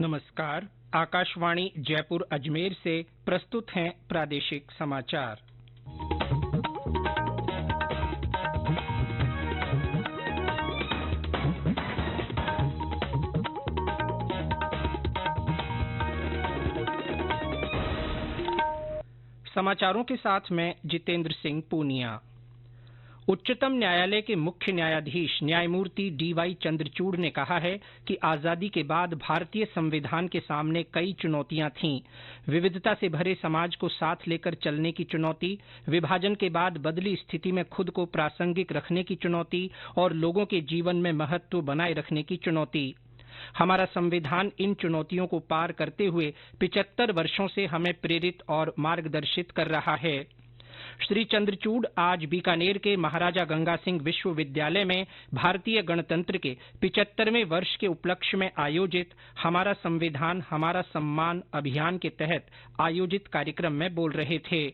नमस्कार। आकाशवाणी जयपुर अजमेर से प्रस्तुत हैं प्रादेशिक समाचार। समाचारों के साथ मैं जितेंद्र सिंह पूनिया। उच्चतम न्यायालय के मुख्य न्यायाधीश न्यायमूर्ति डी.वाई. चंद्रचूड़ ने कहा है कि आजादी के बाद भारतीय संविधान के सामने कई चुनौतियां थीं। विविधता से भरे समाज को साथ लेकर चलने की चुनौती, विभाजन के बाद बदली स्थिति में खुद को प्रासंगिक रखने की चुनौती और लोगों के जीवन में महत्व बनाए रखने की चुनौती। हमारा संविधान इन चुनौतियों को पार करते हुए 75 वर्षों से हमें प्रेरित और मार्गदर्शित कर रहा है। श्री चंद्रचूड़ आज बीकानेर के महाराजा गंगा सिंह विश्वविद्यालय में भारतीय गणतंत्र के 75वें वर्ष के उपलक्ष्य में आयोजित हमारा संविधान हमारा सम्मान अभियान के तहत आयोजित कार्यक्रम में बोल रहे थे।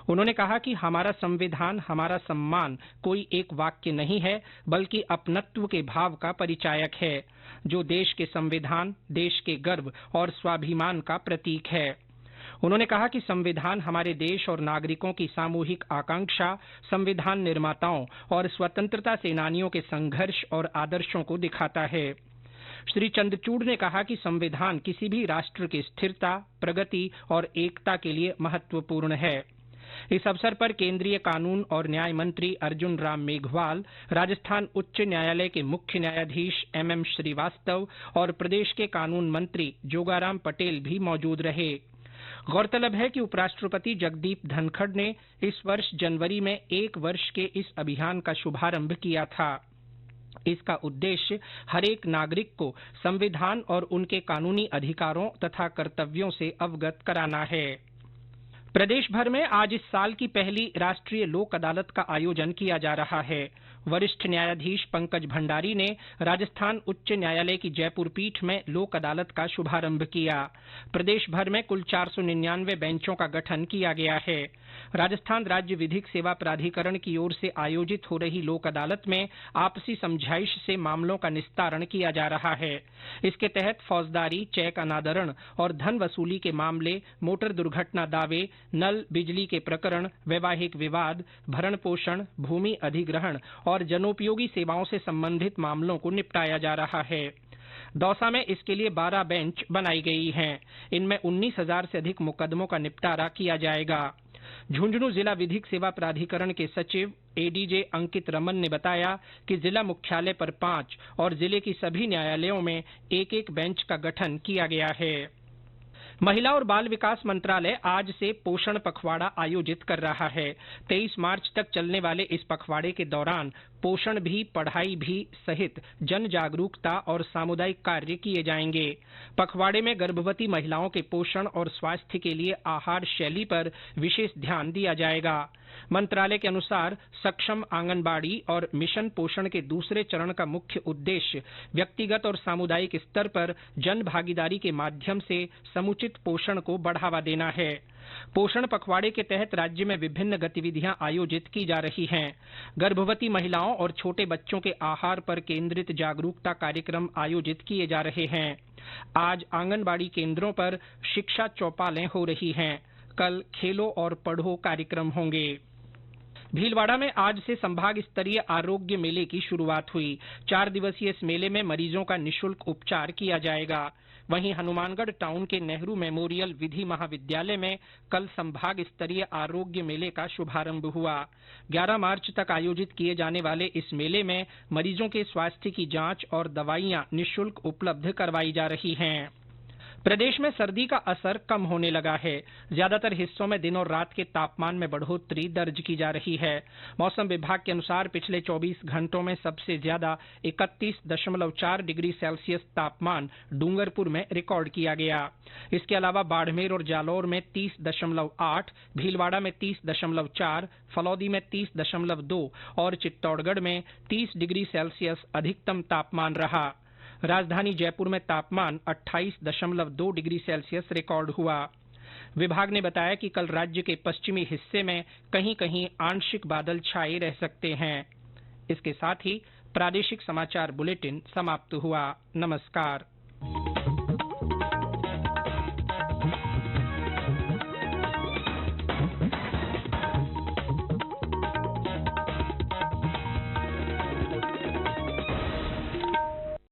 उन्होंने कहा कि हमारा संविधान हमारा सम्मान कोई एक वाक्य नहीं है, बल्कि अपनत्व के भाव का परिचायक है, जो देश के संविधान, देश के गर्व और स्वाभिमान का प्रतीक है। उन्होंने कहा कि संविधान हमारे देश और नागरिकों की सामूहिक आकांक्षा, संविधान निर्माताओं और स्वतंत्रता सेनानियों के संघर्ष और आदर्शों को दिखाता है। श्री चंद्रचूड़ ने कहा कि संविधान किसी भी राष्ट्र की स्थिरता, प्रगति और एकता के लिए महत्वपूर्ण है। इस अवसर पर केंद्रीय कानून और न्याय मंत्री अर्जुन राम मेघवाल, राजस्थान उच्च न्यायालय के मुख्य न्यायाधीश एम श्रीवास्तव और प्रदेश के कानून मंत्री जोगाराम पटेल भी मौजूद रहे। गौरतलब है कि उपराष्ट्रपति जगदीप धनखड़ ने इस वर्ष जनवरी में 1 वर्ष के इस अभियान का शुभारंभ किया था। इसका उद्देश्य हरेक नागरिक को संविधान और उनके कानूनी अधिकारों तथा कर्तव्यों से अवगत कराना है। प्रदेश भर में आज इस साल की पहली राष्ट्रीय लोक अदालत का आयोजन किया जा रहा है। वरिष्ठ न्यायाधीश पंकज भंडारी ने राजस्थान उच्च न्यायालय की जयपुर पीठ में लोक अदालत का शुभारंभ किया। प्रदेश भर में कुल 499 बेंचों का गठन किया गया है। राजस्थान राज्य विधिक सेवा प्राधिकरण की ओर से आयोजित हो रही लोक अदालत में आपसी समझाइश से मामलों का निस्तारण किया जा रहा है। इसके तहत फौजदारी, चेक अनादरण और धन वसूली के मामले, मोटर दुर्घटना दावे, नल बिजली के प्रकरण, वैवाहिक विवाद, भरण पोषण, भूमि अधिग्रहण और जनोपयोगी सेवाओं से संबंधित मामलों को निपटाया जा रहा है। दौसा में इसके लिए 12 बेंच बनाई गई हैं। इनमें 19,000 से अधिक मुकदमों का निपटारा किया जाएगा। झुंझुनू जिला विधिक सेवा प्राधिकरण के सचिव एडीजे अंकित रमन ने बताया कि जिला मुख्यालय पर 5 और जिले की सभी न्यायालयों में 1-1 बेंच का गठन किया गया है। महिला और बाल विकास मंत्रालय आज से पोषण पखवाड़ा आयोजित कर रहा है। 23 मार्च तक चलने वाले इस पखवाड़े के दौरान पोषण भी, पढ़ाई भी सहित जन जागरूकता और सामुदायिक कार्य किए जाएंगे। पखवाड़े में गर्भवती महिलाओं के पोषण और स्वास्थ्य के लिए आहार शैली पर विशेष ध्यान दिया जाएगा। मंत्रालय के अनुसार सक्षम आंगनबाड़ी और मिशन पोषण के दूसरे चरण का मुख्य उद्देश्य व्यक्तिगत और सामुदायिक स्तर पर जन भागीदारी के माध्यम से समुचित पोषण को बढ़ावा देना है। पोषण पखवाड़े के तहत राज्य में विभिन्न गतिविधियां आयोजित की जा रही हैं। गर्भवती महिलाओं और छोटे बच्चों के आहार पर केंद्रित जागरूकता कार्यक्रम आयोजित किए जा रहे हैं। आज आंगनबाड़ी केंद्रों पर शिक्षा चौपालें हो रही हैं। कल खेलो और पढ़ो कार्यक्रम होंगे। भीलवाड़ा में आज से संभाग स्तरीय आरोग्य मेले की शुरुआत हुई। 4 दिवसीय इस मेले में मरीजों का निःशुल्क उपचार किया जाएगा। वहीं हनुमानगढ़ टाउन के नेहरू मेमोरियल विधि महाविद्यालय में कल संभाग स्तरीय आरोग्य मेले का शुभारंभ हुआ। 11 मार्च तक आयोजित किए जाने वाले इस मेले में मरीजों के स्वास्थ्य की जांच और दवाइयां निःशुल्क उपलब्ध करवाई जा रही हैं। प्रदेश में सर्दी का असर कम होने लगा है। ज्यादातर हिस्सों में दिन और रात के तापमान में बढ़ोतरी दर्ज की जा रही है। मौसम विभाग के अनुसार पिछले 24 घंटों में सबसे ज्यादा 31.4 डिग्री सेल्सियस तापमान डूंगरपुर में रिकॉर्ड किया गया। इसके अलावा बाड़मेर और जालौर में 30.8, भीलवाड़ा में 30.4, फलौदी में 30.2 और चित्तौड़गढ़ में 30 डिग्री सेल्सियस अधिकतम तापमान रहा। राजधानी जयपुर में तापमान 28.2 डिग्री सेल्सियस रिकॉर्ड हुआ। विभाग ने बताया कि कल राज्य के पश्चिमी हिस्से में कहीं कहीं आंशिक बादल छाए रह सकते हैं। इसके साथ ही प्रादेशिक समाचार बुलेटिन समाप्त हुआ। नमस्कार।